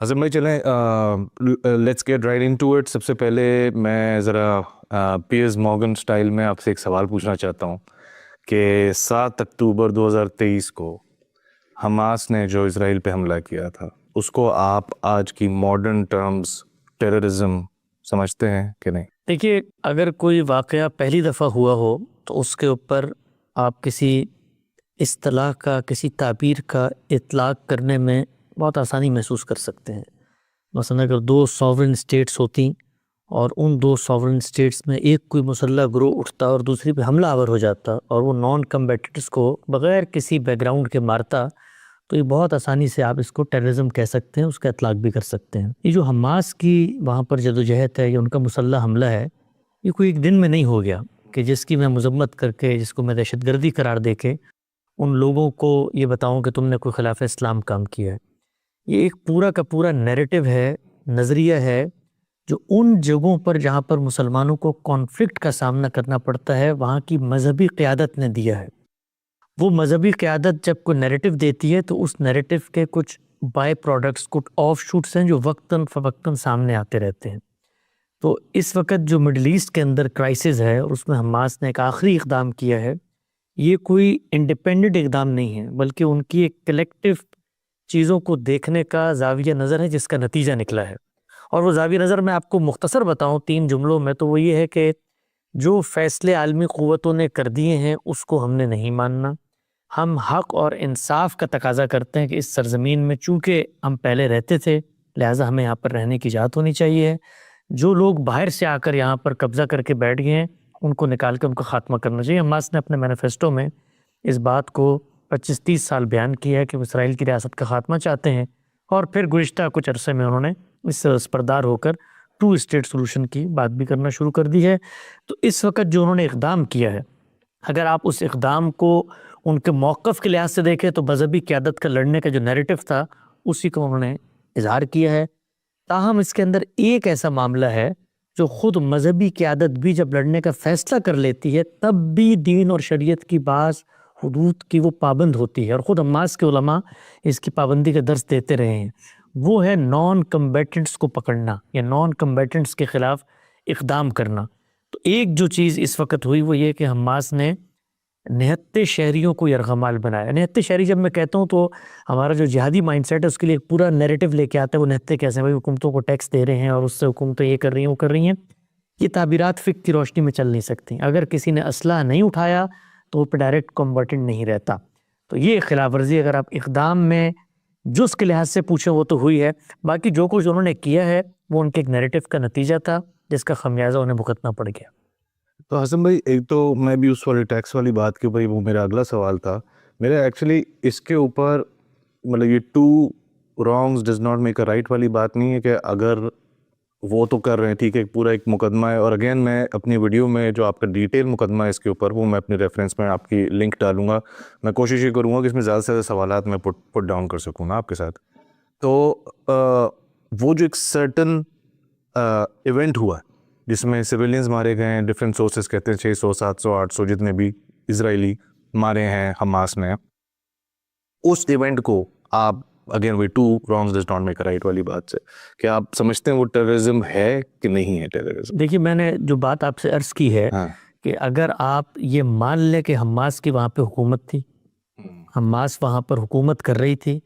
حسن بھائی چلیں let's get right into it. سب سے پہلے میں ذرا پیئرز مورگن سٹائل میں آپ سے ایک سوال پوچھنا چاہتا ہوں کہ 7 اکتوبر 2023 کو حماس نے جو اسرائیل پہ حملہ کیا تھا اس کو آپ آج کی ماڈرن ٹرمز ٹیررزم سمجھتے ہیں کہ نہیں؟ دیکھیے، اگر کوئی واقعہ پہلی دفعہ ہوا ہو تو اس کے اوپر آپ کسی اصطلاح کا، کسی تعبیر کا اطلاق کرنے میں بہت آسانی محسوس کر سکتے ہیں. مثلا اگر دو ساورن اسٹیٹس ہوتی اور ان دو ساورن اسٹیٹس میں ایک کوئی مسلح گروہ اٹھتا اور دوسری پہ حملہ آور ہو جاتا اور وہ نان کمبیٹیٹرز کو بغیر کسی بیک گراؤنڈ کے مارتا، تو یہ بہت آسانی سے آپ اس کو ٹیررزم کہہ سکتے ہیں، اس کا اطلاق بھی کر سکتے ہیں. یہ جو حماس کی وہاں پر جدوجہد ہے، یہ ان کا مسلح حملہ ہے، یہ کوئی ایک دن میں نہیں ہو گیا کہ جس کی میں مذمت کر کے، جس کو میں دہشت گردی قرار دے کے ان لوگوں کو یہ بتاؤں کہ تم نے کوئی خلاف اسلام کام کیا ہے. یہ ایک پورا کا پورا نیریٹو ہے، نظریہ ہے، جو ان جگہوں پر جہاں پر مسلمانوں کو کانفلکٹ کا سامنا کرنا پڑتا ہے وہاں کی مذہبی قیادت نے دیا ہے. وہ مذہبی قیادت جب کوئی نیریٹو دیتی ہے تو اس نیریٹو کے کچھ بائی پروڈکٹس، کچھ آف شوٹس ہیں جو وقتاً فوقتاً سامنے آتے رہتے ہیں. تو اس وقت جو مڈل ایسٹ کے اندر کرائسس ہے اور اس میں حماس نے ایک آخری اقدام کیا ہے، یہ کوئی انڈیپینڈنٹ اقدام نہیں ہے بلکہ ان کی ایک کلیکٹیو چیزوں کو دیکھنے کا زاویہ نظر ہے جس کا نتیجہ نکلا ہے. اور وہ زاویہ نظر میں آپ کو مختصر بتاؤں 3 جملوں میں، تو وہ یہ ہے کہ جو فیصلے عالمی قوتوں نے کر دیے ہیں اس کو ہم نے نہیں ماننا. ہم حق اور انصاف کا تقاضا کرتے ہیں کہ اس سرزمین میں چونکہ ہم پہلے رہتے تھے لہٰذا ہمیں یہاں پر رہنے کی اجازت ہونی چاہیے. جو لوگ باہر سے آ کر یہاں پر قبضہ کر کے بیٹھ گئے ہیں ان کو نکال کے ان کا خاتمہ کرنا چاہیے. حماس نے اپنے مینیفیسٹو میں اس بات کو 25-30 سال بیان کیا ہے کہ وہ اسرائیل کی ریاست کا خاتمہ چاہتے ہیں، اور پھر گزشتہ کچھ عرصے میں انہوں نے اس سے اسپردار ہو کر 2 اسٹیٹ سولوشن کی بات بھی کرنا شروع کر دی ہے. تو اس وقت جو انہوں نے اقدام کیا ہے، اگر آپ اس اقدام کو ان کے موقف کے لحاظ سے دیکھیں تو مذہبی قیادت کا لڑنے کا جو نیریٹو تھا اسی کو انہوں نے اظہار کیا ہے. تاہم اس کے اندر ایک ایسا معاملہ ہے جو خود مذہبی قیادت بھی جب لڑنے کا فیصلہ کر لیتی ہے تب بھی دین اور شریعت کی بعض حدود کی وہ پابند ہوتی ہے، اور خود حماس کے علماء اس کی پابندی کا درس دیتے رہے ہیں. وہ ہے نان کمبیٹنٹس کو پکڑنا یا نان کمبیٹنٹس کے خلاف اقدام کرنا. تو ایک جو چیز اس وقت ہوئی وہ یہ کہ حماس نے نہتے شہریوں کو یرغمال بنایا. نہتے شہری جب میں کہتا ہوں تو ہمارا جو جہادی مائنڈ سیٹ ہے اس کے لیے ایک پورا نیریٹو لے کے آتا ہے. وہ نہتے کیسے ہیں؟ بھائی حکومتوں کو ٹیکس دے رہے ہیں اور اس سے حکومتیں یہ کر رہی ہیں وہ کر رہی ہیں. یہ تعبیرات فقہ کی روشنی میں چل نہیں سکتی. اگر کسی نے اسلحہ نہیں اٹھایا تو وہ پہ ڈائریکٹ کمبیٹنٹ نہیں رہتا. تو یہ خلاف ورزی اگر آپ اقدام میں جز کے لحاظ سے پوچھیں وہ تو ہوئی ہے. باقی جو کچھ انہوں نے کیا ہے وہ ان کے ایک نیریٹو کا نتیجہ تھا جس کا خمیازہ انہیں بھگتنا پڑ گیا. تو حسن بھائی ایک تو میں بھی اس والی ٹیکس والی بات کے بھائی وہ میرا اگلا سوال تھا. میرا ایکچولی اس کے اوپر مطلب یہ 2 wrongs does not make a right والی بات نہیں ہے کہ اگر وہ تو کر رہے ہیں ٹھیک ہے پورا ایک مقدمہ ہے. اور اگین میں اپنی ویڈیو میں جو آپ کا ڈیٹیل مقدمہ ہے اس کے اوپر وہ میں اپنے ریفرنس میں آپ کی لنک ڈالوں گا. میں کوشش یہ کروں گا کہ اس میں زیادہ سے زیادہ سوالات میں پٹ ڈاؤن کر سکوں نا آپ کے ساتھ. تو وہ جو ایک سرٹن ایونٹ ہوا جس میں سویلینز مارے گئے ہیں، ڈفرینٹ سورسز کہتے ہیں 600 700 800 جتنے بھی اسرائیلی مارے ہیں حماس نے، اس ایونٹ کو آپ اگین وہی 2 wrongs does not make a right والی بات سے کیا آپ سمجھتے ہیں وہ ٹیررزم ہے کہ نہیں ہے ٹیررزم؟ دیکھیے، میں نے جو بات آپ سے عرض کی ہے کہ اگر آپ یہ مان لیں کہ حماس کی وہاں پہ حکومت تھی، حماس وہاں پر حکومت کر رہی تھی،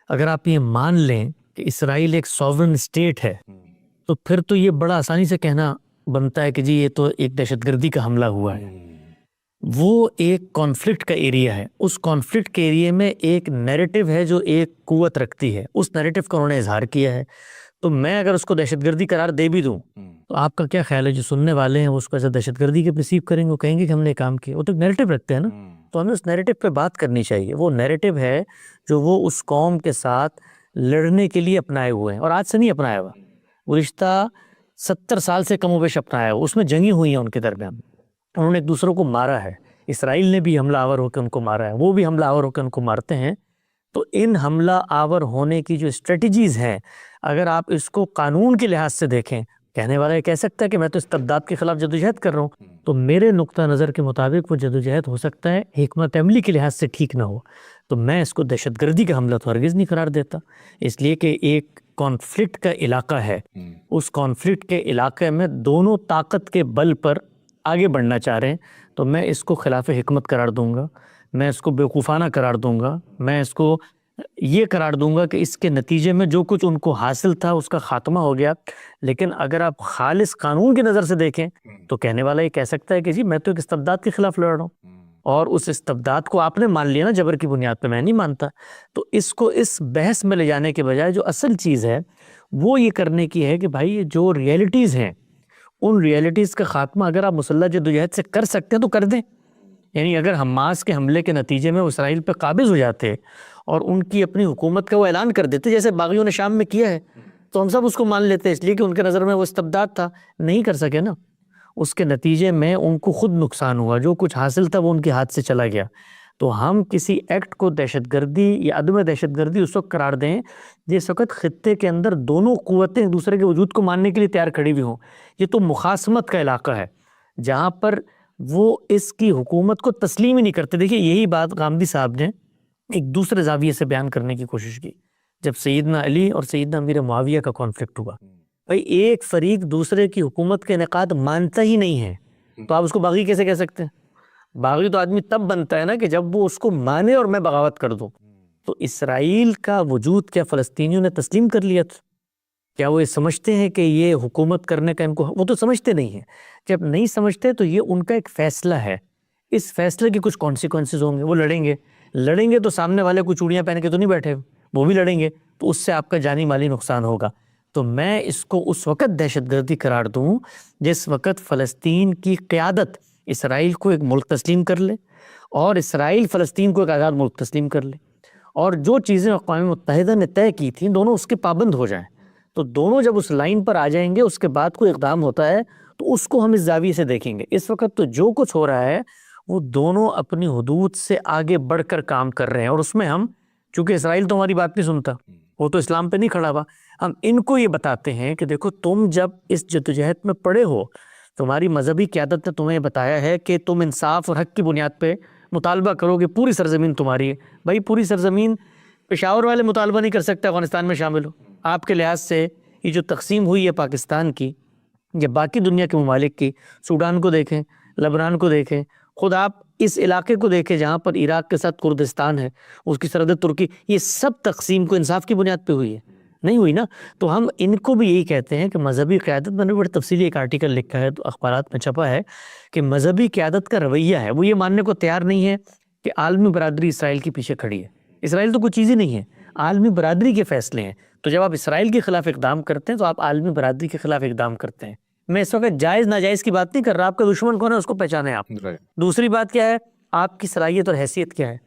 اگر آپ یہ مان لیں کہ اسرائیل ایک سوورن اسٹیٹ ہے تو پھر تو یہ بڑا آسانی سے کہنا بنتا ہے کہ جی یہ تو ایک دہشت گردی کا حملہ ہوا ہے. وہ ایک کانفلکٹ کا ایریا ہے. اس کانفلکٹ کے ایریا میں ایک نیریٹو ہے جو ایک قوت رکھتی ہے. اس نیریٹو کا انہوں نے اظہار کیا ہے. تو میں اگر اس کو دہشت گردی قرار دے بھی دوں تو آپ کا کیا خیال ہے جو سننے والے ہیں وہ اس کو ایسا دہشت گردی کے پرسیو کریں گے؟ وہ کہیں گے کہ ہم نے کام کیا. وہ تو نیریٹو رکھتے ہیں نا. تو ہمیں اس نیریٹو پہ بات کرنی چاہیے. وہ نیریٹو ہے جو وہ اس قوم کے ساتھ لڑنے کے لیے اپنائے ہوئے ہیں، اور آج سے نہیں اپنایا ہوا، گزشتہ 70 سال سے کم و بیش اپنایا ہوا. اس میں جنگیں ہوئی ہیں ان کے درمیان. انہوں نے ایک دوسروں کو مارا ہے. اسرائیل نے بھی حملہ آور ہو کے ان کو مارا ہے، وہ بھی حملہ آور ہو کے ان کو مارتے ہیں. تو ان حملہ آور ہونے کی جو اسٹریٹجیز ہیں اگر آپ اس کو قانون کے لحاظ سے دیکھیں، کہنے والا یہ کہہ سکتا ہے کہ میں تو استبداد کے خلاف جدوجہد کر رہا ہوں، تو میرے نقطہ نظر کے مطابق وہ جدوجہد ہو سکتا ہے حکمت عملی کے لحاظ سے ٹھیک نہ ہو. تو میں اس کو دہشت گردی کا حملہ تو ہرگز نہیں قرار دیتا، اس لیے کہ ایک کانفلکٹ کا علاقہ ہے، اس کانفلکٹ کے علاقے میں دونوں طاقت کے بل پر آگے بڑھنا چاہ رہے ہیں، تو میں اس کو خلاف حکمت قرار دوں گا، میں اس کو بیوقوفانہ قرار دوں گا، میں اس کو یہ قرار دوں گا کہ اس کے نتیجے میں جو کچھ ان کو حاصل تھا اس کا خاتمہ ہو گیا۔ لیکن اگر آپ خالص قانون کی نظر سے دیکھیں تو کہنے والا یہ کہہ سکتا ہے کہ جی میں تو ایک استبداد کے خلاف لڑ رہا ہوں، اور اس استبداد کو آپ نے مان لیا نا جبر کی بنیاد پہ، میں نہیں مانتا۔ تو اس کو اس بحث میں لے جانے کے بجائے جو اصل چیز ہے وہ یہ کرنے کی ہے کہ بھائی جو ریئلٹیز ہیں ان ریئلٹیز کا خاتمہ اگر آپ مسلح جدوجہد سے کر سکتے ہیں تو کر دیں۔ یعنی اگر حماس کے حملے کے نتیجے میں اسرائیل پہ قابض ہو جاتے اور ان کی اپنی حکومت کا وہ اعلان کر دیتے جیسے باغیوں نے شام میں کیا ہے، تو ہم سب اس کو مان لیتے، اس لیے کہ ان کے نظر میں وہ استبداد تھا، نہیں کر سکے نا۔ اس کے نتیجے میں ان کو خود نقصان ہوا، جو کچھ حاصل تھا وہ ان کے ہاتھ سے چلا گیا۔ تو ہم کسی ایکٹ کو دہشت گردی یا عدم دہشت گردی اس وقت قرار دیں جس وقت خطے کے اندر دونوں قوتیں ایک دوسرے کے وجود کو ماننے کے لیے تیار کھڑی ہوئی ہوں۔ یہ تو مخاصمت کا علاقہ ہے جہاں پر وہ اس کی حکومت کو تسلیم ہی نہیں کرتے۔ دیکھیے یہی بات غامدی صاحب نے ایک دوسرے زاویے سے بیان کرنے کی کوشش کی جب سیدنا علی اور سیدنا امیر معاویہ کا کانفلکٹ ہوا۔ بھائی ایک فریق دوسرے کی حکومت کے انعقاد مانتا ہی نہیں ہے تو آپ اس کو باغی کیسے کہہ سکتے ہیں؟ باغی تو آدمی تب بنتا ہے نا کہ جب وہ اس کو مانے اور میں بغاوت کر دوں۔ تو اسرائیل کا وجود کیا فلسطینیوں نے تسلیم کر لیا تھا؟ کیا وہ یہ سمجھتے ہیں کہ یہ حکومت کرنے کا ان کو، وہ تو سمجھتے نہیں ہیں۔ جب نہیں سمجھتے تو یہ ان کا ایک فیصلہ ہے، اس فیصلے کے کچھ کانسیکوینسز ہوں گے، وہ لڑیں گے تو سامنے والے کو چوڑیاں پہن کے تو نہیں بیٹھے، وہ بھی لڑیں گے، تو اس سے آپ کا جانی مالی نقصان ہوگا۔ تو میں اس کو اس وقت دہشت گردی قرار دوں جس وقت فلسطین کی قیادت اسرائیل کو ایک ملک تسلیم کر لے اور اسرائیل فلسطین کو ایک آزاد ملک تسلیم کر لے، اور جو چیزیں اقوام متحدہ نے طے کی تھیں دونوں اس کے پابند ہو جائیں۔ تو دونوں جب اس لائن پر آ جائیں گے اس کے بعد کوئی اقدام ہوتا ہے تو اس کو ہم اس زاویے سے دیکھیں گے۔ اس وقت تو جو کچھ ہو رہا ہے وہ دونوں اپنی حدود سے آگے بڑھ کر کام کر رہے ہیں، اور اس میں ہم چونکہ اسرائیل تو ہماری بات نہیں سنتا، وہ تو اسلام پہ نہیں کھڑا ہوا، ہم ان کو یہ بتاتے ہیں کہ دیکھو تم جب اس جدوجہد میں پڑے ہو، تمہاری مذہبی قیادت نے تمہیں بتایا ہے کہ تم انصاف اور حق کی بنیاد پہ مطالبہ کرو گے، پوری سرزمین تمہاری ہے۔ بھائی پوری سرزمین پشاور والے مطالبہ نہیں کر سکتے افغانستان میں شامل ہو۔ آپ کے لحاظ سے یہ جو تقسیم ہوئی ہے پاکستان کی یا باقی دنیا کے ممالک کی، سوڈان کو دیکھیں، لبنان کو دیکھیں، خود آپ اس علاقے کو دیکھیں جہاں پر عراق کے ساتھ کردستان ہے، اس کی سرحد ترکی، یہ سب تقسیم کو انصاف کی بنیاد پہ ہوئی ہے؟ نہیں ہوئی نا۔ تو ہم ان کو بھی یہی کہتے ہیں کہ مذہبی قیادت، میں نے بڑی تفصیلی ایک آرٹیکل لکھا ہے تو اخبارات میں چھپا ہے کہ مذہبی قیادت کا رویہ ہے وہ یہ ماننے کو تیار نہیں ہے کہ عالمی برادری اسرائیل کے پیچھے کھڑی ہے۔ اسرائیل تو کوئی چیز ہی نہیں ہے، عالمی برادری کے فیصلے ہیں۔ تو جب آپ اسرائیل کے خلاف اقدام کرتے ہیں تو آپ عالمی برادری کے خلاف اقدام کرتے ہیں۔ میں اس وقت جائز ناجائز کی بات نہیں کر رہا، آپ کا دشمن کون ہے اس کو پہچانے آپ۔ دوسری بات کیا ہے، آپ کی صلاحیت اور حیثیت کیا ہے؟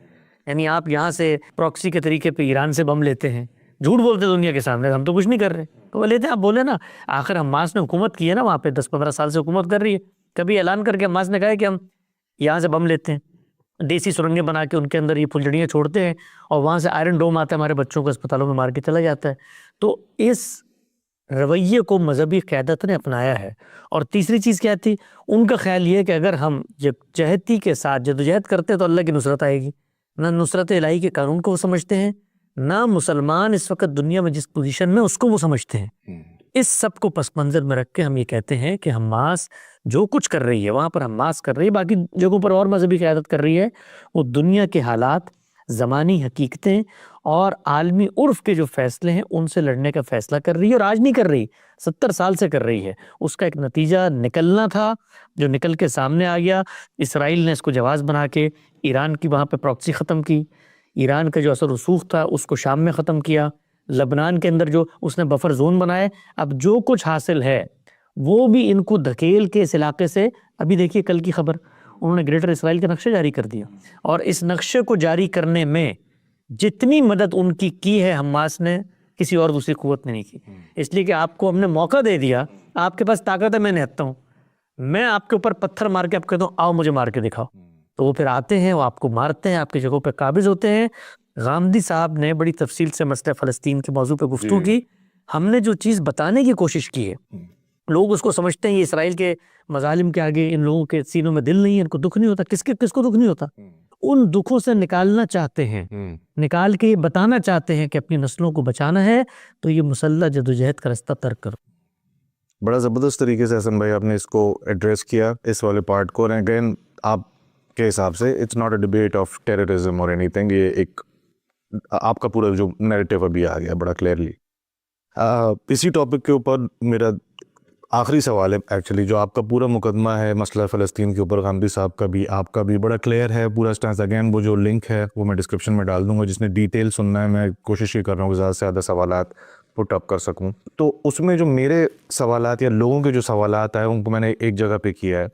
یعنی آپ یہاں سے پراکسی کے طریقے پہ ایران سے بم لیتے ہیں، جھوٹ بولتے دنیا کے سامنے، ہم تو کچھ نہیں کر رہے، تو وہ لیتے ہیں، آپ بولے نا۔ آخر حماس نے حکومت کی ہے نا وہاں پہ، 10-15 سال سے حکومت کر رہی ہے، کبھی اعلان کر کے حماس نے کہا ہے کہ ہم یہاں سے بم لیتے ہیں، دیسی سرنگیں بنا کے ان کے اندر یہ پھلجڑیاں چھوڑتے ہیں اور وہاں سے آئرن ڈوم آتا ہے، ہمارے بچوں کو اسپتالوں میں مار کے چلا جاتا ہے۔ تو اس رویے کو مذہبی قیادت نے اپنایا ہے۔ اور تیسری چیز کیا تھی، ان کا خیال یہ ہے کہ اگر ہم جہتی کے ساتھ جدوجہد کرتے تو اللہ کی نصرت آئے گی۔ نہ نصرت الہی کے قانون کو وہ سمجھتے ہیں، نہ مسلمان اس وقت دنیا میں جس پوزیشن میں اس کو وہ سمجھتے ہیں۔ اس سب کو پس منظر میں رکھ کے ہم یہ کہتے ہیں کہ حماس جو کچھ کر رہی ہے وہاں پر حماس کر رہی ہے، باقی جگہوں پر اور مذہبی قیادت کر رہی ہے، وہ دنیا کے حالات، زمانی حقیقتیں اور عالمی عرف کے جو فیصلے ہیں ان سے لڑنے کا فیصلہ کر رہی ہے، اور آج نہیں کر رہی، 70 سال سے کر رہی ہے۔ اس کا ایک نتیجہ نکلنا تھا جو نکل کے سامنے آ گیا۔ اسرائیل نے اس کو جواز بنا کے ایران کی وہاں پہ پراکسی ختم کی، ایران کا جو اثر رسوخ تھا اس کو شام میں ختم کیا، لبنان کے اندر جو اس نے بفر زون بنائے، اب جو کچھ حاصل ہے وہ بھی ان کو دھکیل کے اس علاقے سے، ابھی دیکھیے کل کی خبر، انہوں نے گریٹر اسرائیل کا نقشہ جاری کر دیا، اور اس نقشے کو جاری کرنے میں جتنی مدد ان کی ہے حماس نے، کسی اور دوسری قوت نے نہیں کی، اس لیے کہ آپ کو ہم نے موقع دے دیا، آپ کے پاس طاقت ہے، میں نہتا ہوں، میں آپ کے اوپر پتھر مار کے آپ کہتا ہوں آؤ مجھے مار کے دکھاؤ، تو وہ پھر آتے ہیں، وہ آپ کو مارتے ہیں، آپ کی جگہوں پہ قابض ہوتے ہیں۔ غامدی صاحب نے بڑی تفصیل سے مسئلہ فلسطین کے موضوع پہ گفتگو کی۔ ہم نے جو چیز بتانے کی کوشش کی ہے، لوگ اس کو سمجھتے ہیں یہ اسرائیل کے مظالم کے آگے ان لوگوں کے سینوں میں دل نہیں ہے، ان کو دکھ نہیں ہوتا۔ کس کو دکھ نہیں ہوتا؟ ان دکھوں سے نکالنا چاہتے ہیں، نکال کے یہ بتانا چاہتے ہیں کہ اپنی نسلوں کو بچانا ہے تو یہ مسلح جدوجہد کا رستہ ترک کرو۔ بڑا زبردست طریقے سے حسن بھائی آپ نے اس کو ایڈریس کیا، اس والے پارٹ کو. اگین آپ کے حساب سے it's not a debate of terrorism اور اینی تھنگ، یہ ایک آپ کا پورا جو نیریٹو ابھی آ گیا بڑا کلیئرلی. اسی ٹاپک کے اوپر میرا آخری سوال ہے ایکچولی، جو آپ کا پورا مقدمہ ہے مسئلہ فلسطین کے اوپر، غامدی صاحب کا بھی آپ کا بھی بڑا کلیئر ہے پورا اسٹانس. اگین وہ جو لنک ہے وہ میں ڈسکرپشن میں ڈال دوں گا، جس نے ڈیٹیل سننا ہے. میں کوشش یہ کر رہا ہوں کہ زیادہ سے زیادہ سوالات پٹ اپ کر سکوں. تو اس میں جو میرے سوالات یا لوگوں کے جو سوالات ہیں ان کو میں نے ایک جگہ پہ کیا ہے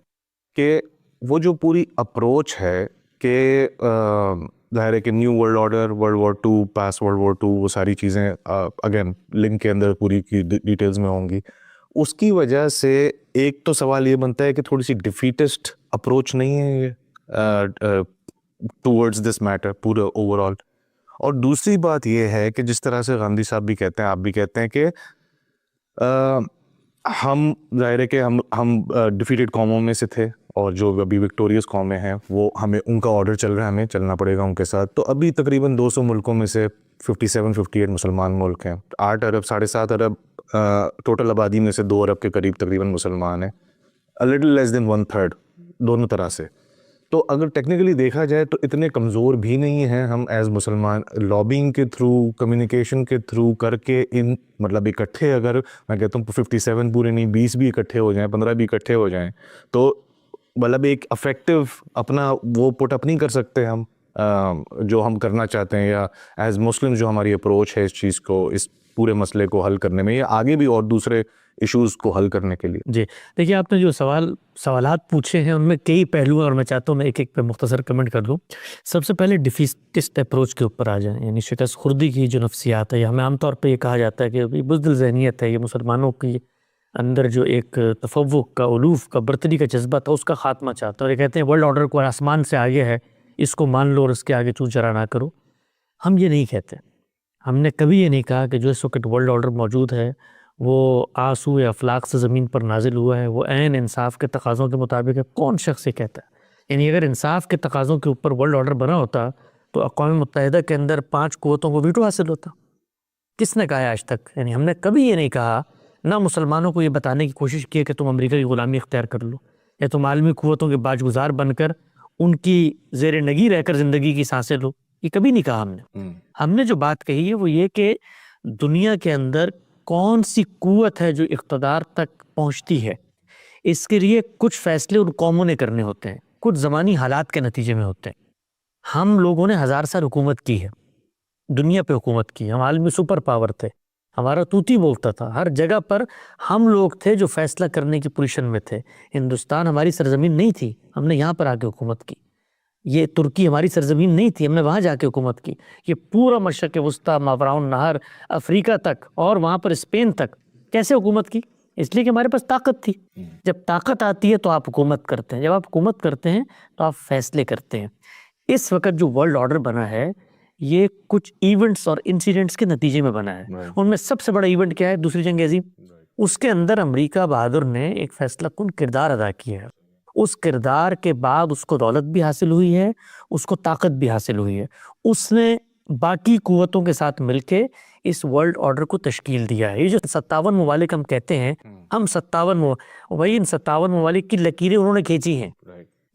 کہ وہ جو پوری اپروچ ہے کہ ظاہر ہے کہ new world order, world war 2، post world war 2، وہ ساری چیزیں اگین لنک کے اندر پوری کی ڈیٹیلز میں ہوں گی. اس کی وجہ سے ایک تو سوال یہ بنتا ہے کہ تھوڑی سی ڈیفیٹسٹ اپروچ نہیں ہے یہ ٹورڈز دس میٹر پورا اوور آل. اور دوسری بات یہ ہے کہ جس طرح سے غامدی صاحب بھی کہتے ہیں، آپ بھی کہتے ہیں کہ ہم ظاہر ہے کہ ہم ڈیفیٹڈ قوموں میں سے تھے، اور جو ابھی وکٹوریس قومیں ہیں وہ ہمیں ان کا آرڈر چل رہا ہے، ہمیں چلنا پڑے گا ان کے ساتھ. تو ابھی تقریباً 200 ملکوں میں سے 57-58 مسلمان ملک ہیں. 8 ارب 7.5 ارب ٹوٹل آبادی میں سے 2 ارب کے قریب تقریباً مسلمان ہیں. لٹل لیس دین 1/3 دونوں طرح سے. تو اگر ٹیکنیکلی دیکھا جائے تو اتنے کمزور بھی نہیں ہیں ہم ایز مسلمان. لابینگ کے تھرو، کمیونیکیشن کے تھرو کر کے ان مطلب اکٹھے، اگر میں کہتا ہوں 57 پورے نہیں 20 بھی اکٹھے ہو جائیں، 15 بھی اکٹھے ہو جائیں، تو مطلب ایک افیکٹو اپنا وہ پٹ اپ نہیں کر سکتے ہم جو ہم کرنا چاہتے ہیں، یا ایز مسلم جو ہماری اپروچ ہے اس چیز کو، اس پورے مسئلے کو حل کرنے میں، یا آگے بھی اور دوسرے ایشوز کو حل کرنے کے لیے. جی دیکھیے، آپ نے جو سوالات پوچھے ہیں ان میں کئی پہلو ہیں، اور میں چاہتا ہوں میں ایک ایک پہ مختصر کمنٹ کر دوں. سب سے پہلے ڈیفیٹسٹ اپروچ کے اوپر آ جائیں، یعنی شکست خوردی کی جو نفسیات ہے، یا ہمیں عام طور پہ یہ کہا جاتا ہے کہ بزدل ذہنیت ہے، یہ مسلمانوں کی اندر جو ایک تفوق کا، علوف کا، برتری کا جذبہ تھا اس کا خاتمہ چاہتا ہے. اور یہ کہتے ہیں ورلڈ آرڈر کو آسمان سے آگے ہے، اس کو مان لو اور اس کے آگے چوں چرا نہ کرو. ہم یہ نہیں کہتے. ہم نے کبھی یہ نہیں کہا کہ جو اس وقت ورلڈ آرڈر موجود ہے وہ آسو یا افلاق سے زمین پر نازل ہوا ہے، وہ عین انصاف کے تقاضوں کے مطابق ہے. کون شخص یہ کہتا ہے؟ یعنی اگر انصاف کے تقاضوں کے اوپر ورلڈ آرڈر بنا ہوتا تو اقوام متحدہ کے اندر 5 قوتوں کو ویٹو حاصل ہوتا. کس نے کہا ہے آج تک؟ یعنی ہم نے کبھی یہ نہیں کہا، نہ مسلمانوں کو یہ بتانے کی کوشش کی ہے کہ تم امریکہ کی غلامی اختیار کر لو، یا تم عالمی قوتوں کے باج گزار بن کر ان کی زیر نگی رہ کر زندگی کی سانسیں لو. یہ کبھی نہیں کہا ہم نے. ہم نے جو بات کہی ہے وہ یہ کہ دنیا کے اندر کون سی قوت ہے جو اقتدار تک پہنچتی ہے، اس کے لیے کچھ فیصلے ان قوموں نے کرنے ہوتے ہیں، کچھ زمانی حالات کے نتیجے میں ہوتے ہیں. ہم لوگوں نے 1000 سال حکومت کی ہے، دنیا پہ حکومت کی، ہم عالمی سپر پاور تھے، ہمارا توتی بولتا تھا، ہر جگہ پر ہم لوگ تھے جو فیصلہ کرنے کی پوزیشن میں تھے. ہندوستان ہماری سرزمین نہیں تھی، ہم نے یہاں پر آ کے حکومت کی. یہ ترکی ہماری سرزمین نہیں تھی، ہم نے وہاں جا کے حکومت کی. یہ پورا مشرق وسطیٰ، ماوراء النہر، افریقہ تک، اور وہاں پر اسپین تک کیسے حکومت کی؟ اس لیے کہ ہمارے پاس طاقت تھی. جب طاقت آتی ہے تو آپ حکومت کرتے ہیں، جب آپ حکومت کرتے ہیں تو آپ فیصلے کرتے ہیں. اس وقت جو ورلڈ آرڈر بنا ہے یہ کچھ ایونٹس اور انسیڈنٹس کے نتیجے میں بنا ہے. ان میں سب سے بڑا ایونٹ کیا ہے؟ دوسری جنگ عظیم. اس کے اندر امریکہ بہادر نے ایک فیصلہ کن کردار ادا کیا ہے. اس کردار کے بعد اس کو دولت بھی حاصل ہوئی ہے، اس کو طاقت بھی حاصل ہوئی ہے. اس نے باقی قوتوں کے ساتھ مل کے اس ورلڈ آرڈر کو تشکیل دیا ہے. یہ جو 57 ممالک ہم کہتے ہیں، ہم 57 وہی ان 57 ممالک کی لکیریں انہوں نے کھینچی ہیں.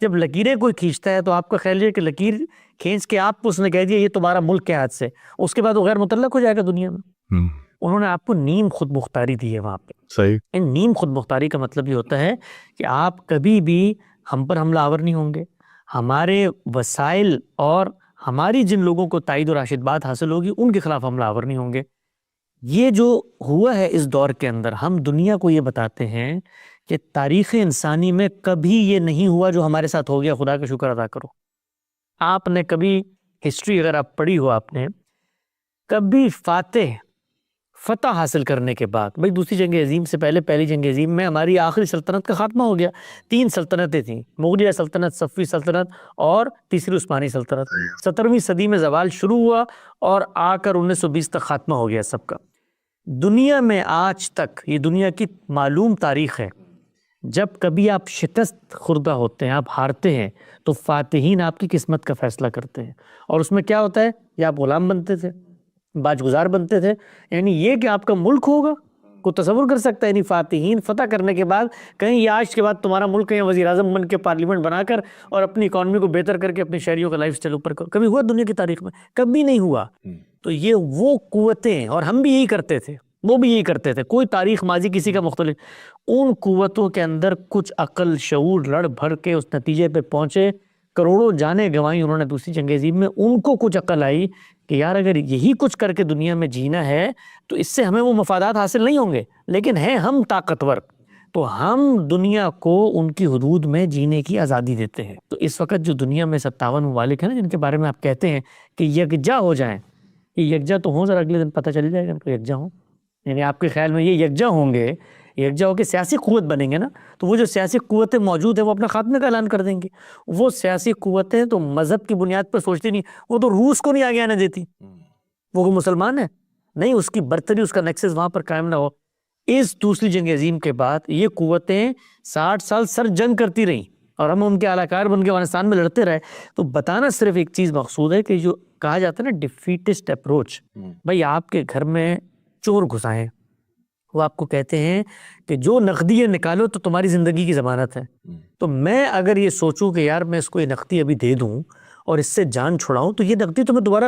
جب لکیریں کوئی کھینچتا ہے تو آپ کا خیال یہ کہ لکیر کھینچ کے آپ کو اس نے کہہ دیا یہ تمہارا ملک کے ہاتھ سے، اس کے بعد وہ غیر متعلق ہو جائے گا دنیا میں. انہوں نے آپ کو نیم خود مختاری دی ہے وہاں پہ. صحیح. نیم خود مختاری کا مطلب یہ ہوتا ہے کہ آپ کبھی بھی ہم پر حملہ آور نہیں ہوں گے. ہمارے وسائل اور ہماری جن لوگوں کو تائید اور آشیرواد حاصل ہوگی ان کے خلاف حملہ آور نہیں ہوں گے. یہ جو ہوا ہے اس دور کے اندر، ہم دنیا کو یہ بتاتے ہیں کہ تاریخ انسانی میں کبھی یہ نہیں ہوا جو ہمارے ساتھ ہو گیا. خدا کا شکر ادا کرو. آپ نے کبھی ہسٹری اگر آپ پڑھی ہو، آپ نے کبھی فتح حاصل کرنے کے بعد، بھئی دوسری جنگ عظیم سے پہلے پہلی جنگ عظیم میں ہماری آخری سلطنت کا خاتمہ ہو گیا. 3 سلطنتیں تھیں، مغلیہ سلطنت، صفوی سلطنت اور تیسری عثمانی سلطنت. 17ویں صدی میں زوال شروع ہوا اور آ کر 1920 تک خاتمہ ہو گیا سب کا. دنیا میں آج تک، یہ دنیا کی معلوم تاریخ ہے، جب کبھی آپ شکست خوردہ ہوتے ہیں، آپ ہارتے ہیں، تو فاتحین آپ کی قسمت کا فیصلہ کرتے ہیں، اور اس میں کیا ہوتا ہے، یا آپ غلام بنتے تھے، باج گزار بنتے تھے، یعنی یہ کہ آپ کا ملک ہوگا، کو تصور کر سکتا ہے؟ یعنی فاتحین فتح کرنے کے بعد کہیں یہ آج کے بعد تمہارا ملک کہیں وزیر اعظم بن کے پارلیمنٹ بنا کر اور اپنی اکانومی کو بہتر کر کے اپنے شہریوں کا لائف سٹائل اوپر کر، کبھی ہوا دنیا کی تاریخ میں؟ کبھی نہیں ہوا۔ تو یہ وہ قوتیں، اور ہم بھی یہی کرتے تھے، وہ بھی یہی کرتے تھے، کوئی تاریخ ماضی کسی کا مختلف، ان قوتوں کے اندر کچھ عقل شعور لڑ بھڑ کے اس نتیجے پہ پہنچے، کروڑوں جانیں گنوائیں انہوں نے دوسری جنگ عظیم میں، ان کو کچھ عقل آئی کہ یار اگر یہی کچھ کر کے دنیا میں جینا ہے تو اس سے ہمیں وہ مفادات حاصل نہیں ہوں گے، لیکن ہیں ہم طاقتور، تو ہم دنیا کو ان کی حدود میں جینے کی آزادی دیتے ہیں۔ تو اس وقت جو دنیا میں 57 ممالک ہیں نا، جن کے بارے میں آپ کہتے ہیں کہ یکجا ہو جائیں، یہ یکجا تو ہوں، ذرا اگلے دن پتہ چل جائے گا ان کو یکجا ہوں، یعنی آپ کے خیال میں یہ یکجا ہوں گے، یکجا ہو کے سیاسی قوت بنیں گے نا، تو وہ جو سیاسی قوتیں موجود ہیں وہ اپنے خاتمے کا اعلان کر دیں گے۔ وہ سیاسی قوتیں تو مذہب کی بنیاد پر سوچتی نہیں، وہ تو روس کو نہیں آگے آنے دیتی، وہ کوئی مسلمان ہے نہیں، اس کی برتری، اس کا نیکسس وہاں پر قائم نہ ہو۔ اس دوسری جنگ عظیم کے بعد یہ قوتیں 60 سال سر جنگ کرتی رہیں، اور ہم ان کے اعلی کار بن کے افغانستان میں لڑتے رہے۔ تو بتانا صرف ایک چیز مقصود ہے کہ جو کہا جاتا ہے نا ڈیفیٹسٹ اپروچ، بھائی آپ کے گھر میں چور گھسائیں، وہ آپ کو کہتے ہیں کہ جو نقدی ہے نکالو تو تمہاری زندگی کی ضمانت ہے، تو میں اگر یہ سوچوں کہ یار میں اس کو یہ نقدی ابھی دے دوں اور اس سے جان چھڑاؤں، تو یہ نقدی تو میں دوبارہ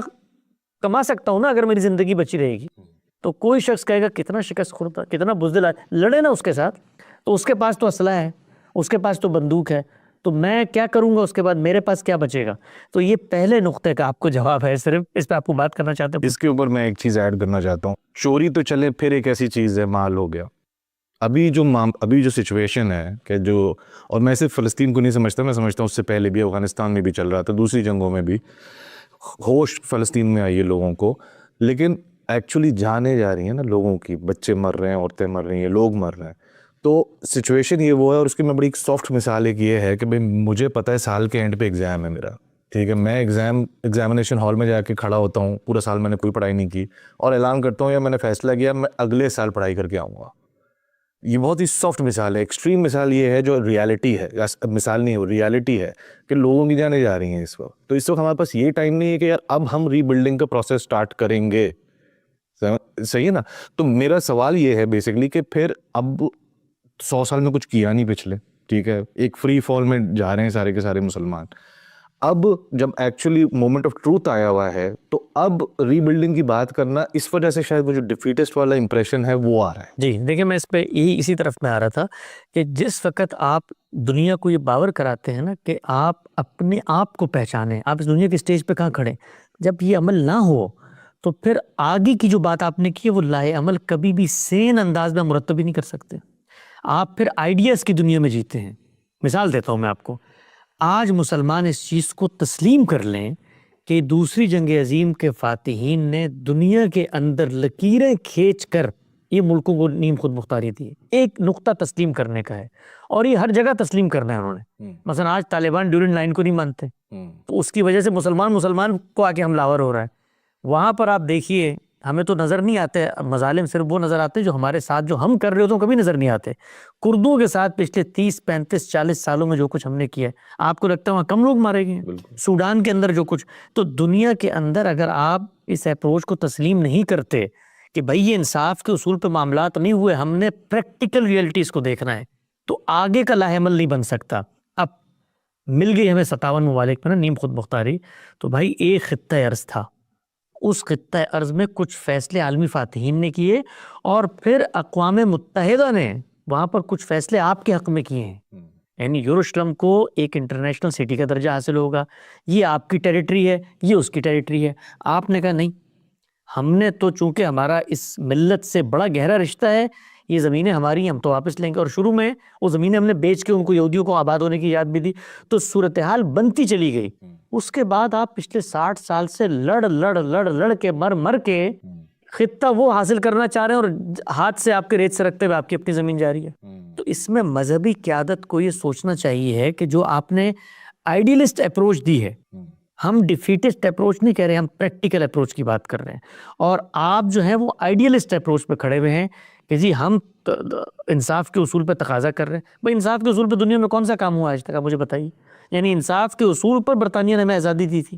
کما سکتا ہوں نا اگر میری زندگی بچی رہے گی۔ تو کوئی شخص کہے گا کتنا شکست خوردہ، کتنا بزدل ہے، لڑے نا اس کے ساتھ، تو اس کے پاس تو اسلحہ ہے، اس کے پاس تو بندوق ہے، تو میں کیا کروں گا اس کے بعد، میرے پاس کیا بچے گا؟ تو یہ پہلے نقطے کا آپ کو جواب ہے، صرف اس پہ آپ کو بات کرنا چاہتے ہیں۔ اس کے اوپر میں ایک چیز ایڈ کرنا چاہتا ہوں، چوری تو چلے، پھر ایک ایسی چیز ہے مال ہو گیا۔ ابھی جو سچویشن ہے کہ جو، اور میں صرف فلسطین کو نہیں سمجھتا، میں سمجھتا ہوں اس سے پہلے بھی افغانستان میں بھی چل رہا تھا، دوسری جنگوں میں بھی ہوش فلسطین میں آئی ہے لوگوں کو، لیکن ایکچولی جانے جا رہی ہیں نا لوگوں کی، بچے مر رہے ہیں، عورتیں مر رہی ہیں، لوگ مر رہے ہیں۔ تو سچویشن یہ وہ ہے، اور اس کی میں بڑی ایک سافٹ مثال ایک یہ ہے کہ بھئی مجھے پتہ ہے سال کے اینڈ پہ ایگزام ہے میرا، ٹھیک ہے، میں ایگزامینیشن ہال میں جا کے کھڑا ہوتا ہوں، پورا سال میں نے کوئی پڑھائی نہیں کی، اور اعلان کرتا ہوں یا میں نے فیصلہ کیا میں اگلے سال پڑھائی کر کے آؤں گا۔ یہ بہت ہی سافٹ مثال ہے، ایکسٹریم مثال یہ ہے جو ریالٹی ہے، مثال نہیں ہے، وہ ریالٹی ہے کہ لوگوں کی جانیں جا رہی ہیں اس وقت۔ تو اس وقت ہمارے پاس یہ ٹائم نہیں ہے کہ یار اب ہم ری بلڈنگ کا پروسیس سٹارٹ کریں گے، صحیح ہے نا؟ تو میرا سوال یہ ہے بیسیکلی کہ پھر اب 100 سال میں کچھ کیا نہیں پچھلے، ٹھیک ہے، ایک فری فال میں جا رہے ہیں سارے کے سارے مسلمان، اب جب ایکچولی مومنٹ آف ٹروتھ آیا ہوا ہے تو اب ری بلڈنگ کی بات کرنا، اس وجہ سے شاید وہ جو ڈیفیٹسٹ والا امپریشن ہے وہ آ رہا ہے۔ جی دیکھیں، میں اس پہ اسی طرف میں آ رہا تھا کہ جس وقت آپ دنیا کو یہ باور کراتے ہیں نا کہ آپ اپنے آپ کو پہچانیں، آپ اس دنیا کے سٹیج پہ کہاں کھڑے، جب یہ عمل نہ ہو تو پھر آگے کی جو بات آپ نے کی ہے وہ لائے عمل کبھی بھی سین انداز میں مرتب ہی نہیں کر سکتے۔ آپ پھر آئیڈیاز کی دنیا میں جیتے ہیں۔ مثال دیتا ہوں میں آپ کو، آج مسلمان اس چیز کو تسلیم کر لیں کہ دوسری جنگ عظیم کے فاتحین نے دنیا کے اندر لکیریں کھینچ کر یہ ملکوں کو نیم خود مختاری دی، ایک نقطہ تسلیم کرنے کا ہے، اور یہ ہر جگہ تسلیم کرنا ہے انہوں نے۔ مثلا آج طالبان ڈیورنڈ لائن کو نہیں مانتے، تو اس کی وجہ سے مسلمان کو آ کے حملہ آور ہو رہا ہے۔ وہاں پر آپ دیکھیے، ہمیں تو نظر نہیں آتے مظالم، صرف وہ نظر آتے جو ہمارے ساتھ، جو ہم کر رہے ہوتے ہیں کبھی نظر نہیں آتے۔ کردوں کے ساتھ پچھلے 30 35 40 سالوں میں جو کچھ ہم نے کیا ہے، آپ کو لگتا ہے وہاں کم لوگ مارے گئے؟ سوڈان کے اندر جو کچھ، تو دنیا کے اندر اگر آپ اس اپروچ کو تسلیم نہیں کرتے کہ بھئی یہ انصاف کے اصول پہ معاملات نہیں ہوئے، ہم نے پریکٹیکل ریئلٹیز کو دیکھنا ہے، تو آگے کا لاہ عمل نہیں بن سکتا۔ اب مل گئی ہمیں 57 ممالک میں نا نیم خود مختاری، تو بھائی ایک خطہ ارض تھا، اس خطہ ارض میں کچھ فیصلے عالمی فاتحین نے کیے، اور پھر اقوام متحدہ نے وہاں پر کچھ فیصلے آپ کے حق میں کیے ہیں، یعنی یروشلم کو ایک انٹرنیشنل سٹی کا درجہ حاصل ہوگا، یہ آپ کی ٹیریٹری ہے، یہ اس کی ٹیریٹری ہے۔ آپ نے کہا نہیں، ہم نے تو چونکہ ہمارا اس ملت سے بڑا گہرا رشتہ ہے، یہ زمینیں ہماری ہیں، ہم تو واپس لیں گے، اور شروع میں وہ زمینیں ہم نے بیچ کے ان کو یہودیوں کو آباد ہونے کی یاد بھی دی، تو صورتحال بنتی چلی گئی۔ اس کے بعد آپ پچھلے 60 سال سے لڑ کے مر کے خطہ وہ حاصل کرنا چاہ رہے ہیں، اور ہاتھ سے آپ کے ریت سے رکھتے ہوئے آپ کی اپنی زمین جا رہی ہے۔ تو اس میں مذہبی قیادت کو یہ سوچنا چاہیے ہے کہ جو آپ نے آئیڈیلسٹ اپروچ دی ہے، ہم ڈیفیٹسٹ اپروچ نہیں کہہ رہے، ہم پریکٹیکل اپروچ کی بات کر رہے ہیں، اور آپ جو ہیں وہ آئیڈیلسٹ اپروچ پہ کھڑے ہوئے ہیں کہ جی ہم انصاف کے اصول پہ تقاضا کر رہے ہیں. بھائی انصاف کے اصول پہ دنیا میں کون سا کام ہوا آج تک, آپ مجھے بتائیے. یعنی انصاف کے اصول پر برطانیہ نے ہمیں آزادی دی تھی,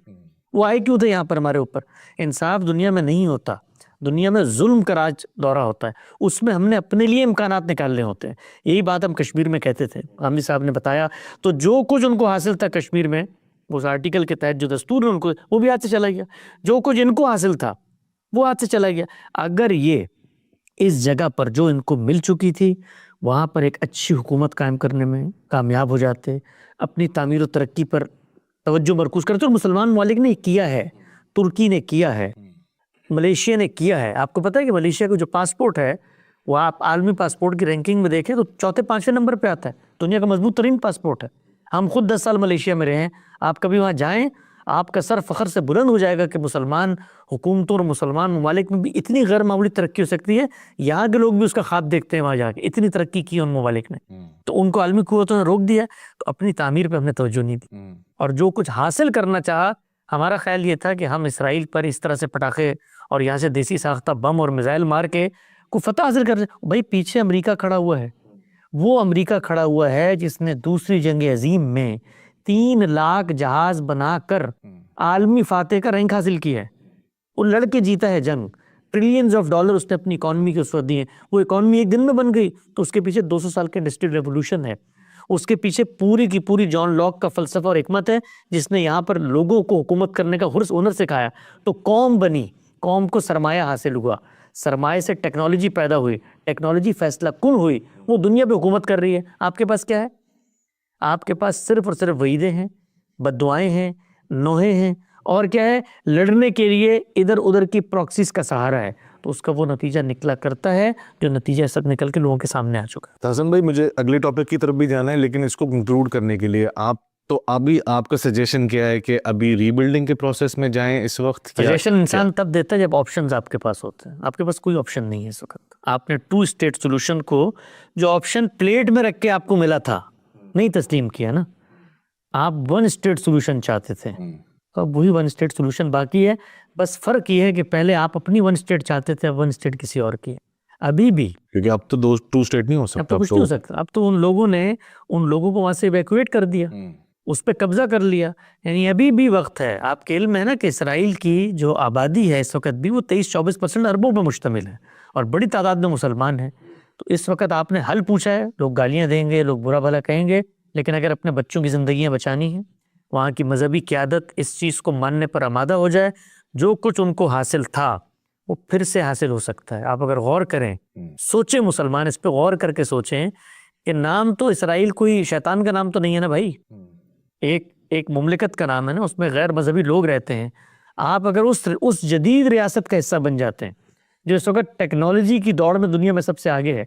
وہ آئے کیوں تھے یہاں پر ہمارے اوپر؟ انصاف دنیا میں نہیں ہوتا, دنیا میں ظلم کا راج دورہ ہوتا ہے, اس میں ہم نے اپنے لیے امکانات نکالنے ہوتے ہیں. یہی بات ہم کشمیر میں کہتے تھے, حامد صاحب نے بتایا. تو جو کچھ ان کو حاصل تھا کشمیر میں, اس آرٹیکل کے تحت جو دستور ہے ان کو, وہ بھی ہاتھ سے چلا گیا. جو کچھ ان کو حاصل تھا وہ ہاتھ سے چلا گیا. اگر یہ اس جگہ پر جو ان کو مل چکی تھی وہاں پر ایک اچھی حکومت قائم کرنے میں کامیاب ہو جاتے, اپنی تعمیر و ترقی پر توجہ مرکوز کرتے, اور مسلمان ممالک نے کیا ہے, ترکی نے کیا ہے, ملیشیا نے کیا ہے. آپ کو پتہ ہے کہ ملیشیا کا جو پاسپورٹ ہے وہ آپ عالمی پاسپورٹ کی رینکنگ میں دیکھیں تو 4-5 نمبر پہ آتا ہے, دنیا کا مضبوط ترین پاسپورٹ ہے. ہم خود 10 سال ملیشیا میں رہے ہیں, آپ کبھی وہاں جائیں آپ کا سر فخر سے بلند ہو جائے گا کہ مسلمان حکومتوں اور مسلمان ممالک میں بھی اتنی غیر معمولی ترقی ہو سکتی ہے. یہاں کے لوگ بھی اس کا خواب دیکھتے ہیں وہاں جا کے, اتنی ترقی کی ان ممالک نے. تو ان کو عالمی قوتوں نے روک دیا, تو اپنی تعمیر پہ ہم نے توجہ نہیں دی. اور جو کچھ حاصل کرنا چاہا, ہمارا خیال یہ تھا کہ ہم اسرائیل پر اس طرح سے پٹاخے اور یہاں سے دیسی ساختہ بم اور میزائل مار کے کوئی فتح حاصل کر. بھائی پیچھے امریکہ کھڑا ہوا ہے, وہ امریکہ کھڑا ہوا ہے جس نے دوسری جنگ عظیم میں 3 لاکھ جہاز بنا کر عالمی فاتح کا رینک حاصل کیا ہے. وہ لڑ کے جیتا ہے جنگ, ٹریلینز آف ڈالر اس نے اپنی اکانومی کے اس وقت دیے. وہ اکانومی ایک دن میں بن گئی, تو اس کے پیچھے 200 سال کا انڈسٹریل ریولوشن ہے. اس کے پیچھے پوری کی پوری جان لاک کا فلسفہ اور حکمت ہے, جس نے یہاں پر لوگوں کو حکومت کرنے کا حرص ہنر سکھایا. تو قوم بنی, قوم کو سرمایہ حاصل ہوا, سرمایہ سے ٹیکنالوجی پیدا ہوئی, ٹیکنالوجی فیصلہ کن ہوئی, وہ دنیا پہ حکومت کر رہی ہے. آپ کے پاس کیا ہے؟ آپ کے پاس صرف اور صرف وعیدیں ہیں, بددعائیں ہیں, نوحے ہیں, اور کیا ہے, لڑنے کے لیے ادھر ادھر کی پراکسیز کا سہارا ہے. تو اس کا وہ نتیجہ نکلا کرتا ہے جو نتیجہ سب نکل کے لوگوں کے سامنے آ چکا ہے. حسن بھائی مجھے اگلے ٹاپک کی طرف بھی جانا ہے, لیکن اس کو کنکلوڈ کرنے کے لیے آپ کا سجیشن کیا ہے کہ ابھی ری بلڈنگ کے پروسیس میں جائیں اس وقت؟ سجیشن انسان تب دیتا ہے جب آپشنز آپ کے پاس ہوتے ہیں. آپ کے پاس کوئی آپشن نہیں ہے اس وقت. آپ نے 2 اسٹیٹ سولوشن کو جو آپشن پلیٹ میں رکھ کے آپ کو ملا تھا نہیں تسلیم کیا نا. آپ 1 اسٹیٹ سولوشن چاہتے تھے, تو اب وہی 1 اسٹیٹ سولوشن باقی ہے. بس فرق یہ ہے کہ پہلے آپ اپنی 1 اسٹیٹ چاہتے تھے, اب 1 اسٹیٹ کسی اور کی ہے. ابھی بھی کیونکہ اب تو 2 اسٹیٹ نہیں ہو سکتا. اب تو کچھ نہیں ہو سکتا. اب تو ان لوگوں کو وہاں سے ایویکویٹ کر دیا, اس پہ قبضہ کر لیا. یعنی ابھی بھی وقت ہے. آپ کے علم ہے نا کہ اسرائیل کی جو آبادی ہے اس وقت بھی وہ 23-24% اربوں پہ مشتمل ہے, اور بڑی تعداد میں مسلمان ہیں. تو اس وقت آپ نے حل پوچھا ہے, لوگ گالیاں دیں گے, لوگ برا بھلا کہیں گے, لیکن اگر اپنے بچوں کی زندگیاں بچانی ہیں, وہاں کی مذہبی قیادت اس چیز کو ماننے پر آمادہ ہو جائے, جو کچھ ان کو حاصل تھا وہ پھر سے حاصل ہو سکتا ہے. آپ اگر غور کریں, سوچیں, مسلمان اس پہ غور کر کے سوچیں کہ نام تو اسرائیل کوئی شیطان کا نام تو نہیں ہے نا بھائی, ایک مملکت کا نام ہے نا, اس میں غیر مذہبی لوگ رہتے ہیں. آپ اگر اس جدید ریاست کا حصہ بن جاتے ہیں جو اس وقت ٹیکنالوجی کی دوڑ میں دنیا میں سب سے آگے ہے,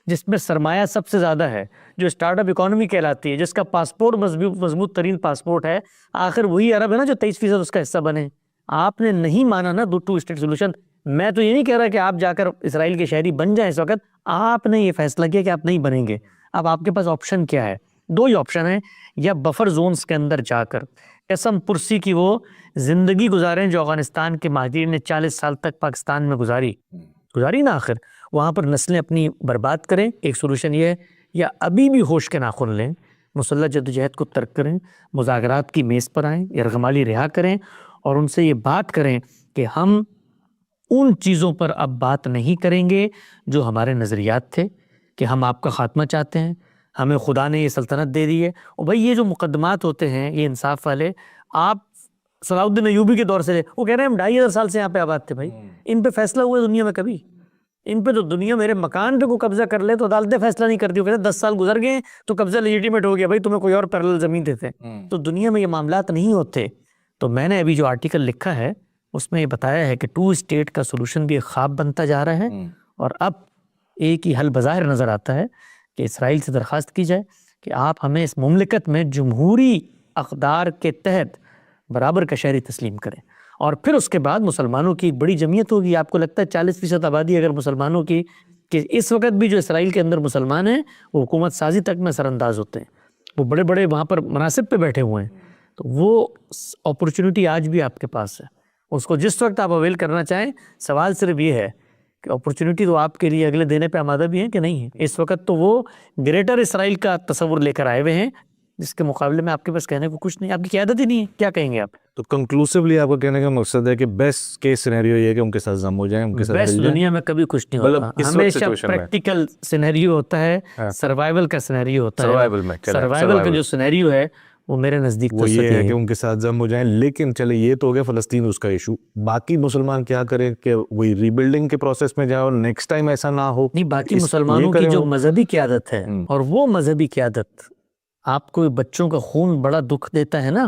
جس میں سرمایہ سب سے زیادہ ہے, جو اسٹارٹ اپ اکانومی کہلاتی ہے, جس کا پاسپورٹ مضبوط ترین پاسپورٹ ہے, آخر وہی عرب ہے نا جو 23% اس کا حصہ بنے. آپ نے نہیں مانا نا 2 اسٹیٹ سولوشن. میں تو یہ نہیں کہہ رہا کہ آپ جا کر اسرائیل کے شہری بن جائیں, اس وقت آپ نے یہ فیصلہ کیا کہ آپ نہیں بنیں گے. اب آپ کے پاس آپشن کیا ہے؟ 2 ہی آپشن ہیں, یا بفر زونز کے اندر جا کر قسم پرسی کی وہ زندگی گزاریں جو افغانستان کے مہاجرین نے 40 سال تک پاکستان میں گزاری نا, آخر وہاں پر نسلیں اپنی برباد کریں. ایک سولوشن یہ ہے. یا ابھی بھی ہوش کے ناخن لیں, مسلح جدوجہد کو ترک کریں, مذاکرات کی میز پر آئیں, یرغمالی رہا کریں, اور ان سے یہ بات کریں کہ ہم ان چیزوں پر اب بات نہیں کریں گے جو ہمارے نظریات تھے, کہ ہم آپ کا خاتمہ چاہتے ہیں, ہمیں خدا نے یہ سلطنت دے دی ہے. اور بھائی یہ جو مقدمات ہوتے ہیں یہ انصاف والے, آپ صلاح الدین ایوبی کے دور سے وہ کہہ رہے ہیں ہم 2500 سال سے یہاں پہ آباد تھے. بھائی ان پہ فیصلہ ہوا دنیا میں کبھی؟ ان پہ تو دنیا میرے مکان پہ کو قبضہ کر لے تو عدالتیں فیصلہ نہیں کرتی. وہ کہتے ہیں 10 سال گزر گئے تو قبضہ لیجیٹیمیٹ ہو گیا, بھائی تمہیں کوئی اور پیرلل زمین دیتے. تو دنیا میں یہ معاملات نہیں ہوتے. تو میں نے ابھی جو آرٹیکل لکھا ہے اس میں یہ بتایا ہے کہ 2 اسٹیٹ کا سولوشن بھی ایک خواب بنتا جا رہا ہے, اور اب ایک ہی حل بظاہر نظر آتا ہے کہ اسرائیل سے درخواست کی جائے کہ آپ ہمیں اس مملکت میں جمہوری اقدار کے تحت برابر کا شہری تسلیم کریں, اور پھر اس کے بعد مسلمانوں کی ایک بڑی جمعیت ہوگی. آپ کو لگتا ہے 40% آبادی اگر مسلمانوں کی, کہ اس وقت بھی جو اسرائیل کے اندر مسلمان ہیں وہ حکومت سازی تک میں سر انداز ہوتے ہیں, وہ بڑے بڑے وہاں پر مناصب پہ بیٹھے ہوئے ہیں. تو وہ اپورچونٹی آج بھی آپ کے پاس ہے, اس کو جس وقت آپ اویل کرنا چاہیں. سوال صرف یہ ہے کہ اپرچونٹی تو آپ کے لیے اگلے دینے پہ آمادہ بھی ہیں کہ نہیں ہے. اس وقت تو وہ گریٹر اسرائیل کا تصور لے کر آئے ہوئے ہیں جس کے مقابلے میں آپ کے پاس کہنے کو کچھ نہیں, آپ کی قیادت ہی نہیں ہے. کیا کہیں گے آپ؟ تو کنکلوسیولی آپ کا کہنے کا مقصد ہے کہ بیسٹ کیس سینیریو یہ ہے کہ ان کے ساتھ ضم ہو جائیں, ان کے ساتھ بیسٹ مل جائیں. دنیا میں کبھی کچھ نہیں مطلب ہوتا, اس وقت ہمیشہ situation میں. پریکٹیکل سینیریو ہوتا ہے, سروائیول کا سینیریو ہوتا ہے. سروائیول میں سروائیول کا جو سینیریو ہے وہ میرے نزدیک وہ یہ ہے کہ ان کے ساتھ ضم ہو جائیں. لیکن چلے یہ تو ہو گیا فلسطین اس کا ایشو, باقی مسلمان کیا کریں کہ وہی ری بلڈنگ کے پروسیس میں جائیں اور نیکسٹ ٹائم ایسا نہ ہو. نہیں, باقی مسلمانوں کی جو مذہبی قیادت ہے, اور وہ مذہبی قیادت آپ کو بچوں کا خون بڑا دکھ دیتا ہے نا,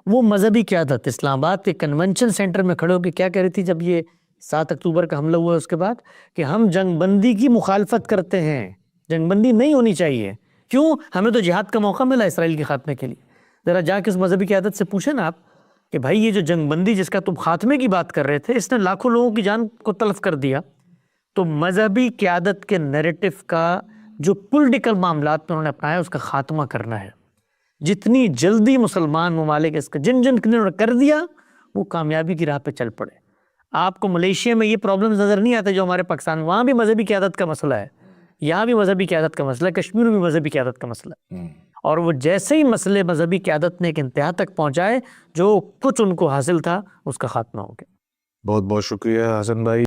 وہ مذہبی قیادت اسلام آباد کے کنونشن سینٹر میں کھڑے ہو کے کیا کہہ رہی تھی جب یہ 7 اکتوبر کا حملہ ہوا اس کے بعد, کہ ہم جنگ بندی کی مخالفت کرتے ہیں, جنگ بندی نہیں ہونی چاہیے. کیوں؟ ہمیں تو جہاد کا موقع ملا اسرائیل کے خاتمے کے لیے. ذرا جا کے اس مذہبی قیادت سے پوچھیں نا آپ کہ بھائی یہ جو جنگ بندی جس کا تم خاتمے کی بات کر رہے تھے, اس نے لاکھوں لوگوں کی جان کو تلف کر دیا. تو مذہبی قیادت کے نیریٹو کا جو پولیٹیکل معاملات میں انہوں نے اپنایا اس کا خاتمہ کرنا ہے. جتنی جلدی مسلمان ممالک اس کا جن نے کر دیا وہ کامیابی کی راہ پہ چل پڑے. آپ کو ملیشیا میں یہ پرابلمز نظر نہیں آتے جو ہمارے پاکستان, وہاں بھی مذہبی قیادت کا مسئلہ ہے, یہاں بھی مذہبی قیادت کا مسئلہ ہے, کشمیر میں بھی مذہبی قیادت کا مسئلہ ہے. اور وہ جیسے ہی مسئلے مذہبی قیادت نے ایک انتہا تک پہنچائے, جو کچھ ان کو حاصل تھا اس کا خاتمہ ہو گیا. بہت بہت شکریہ حسن بھائی.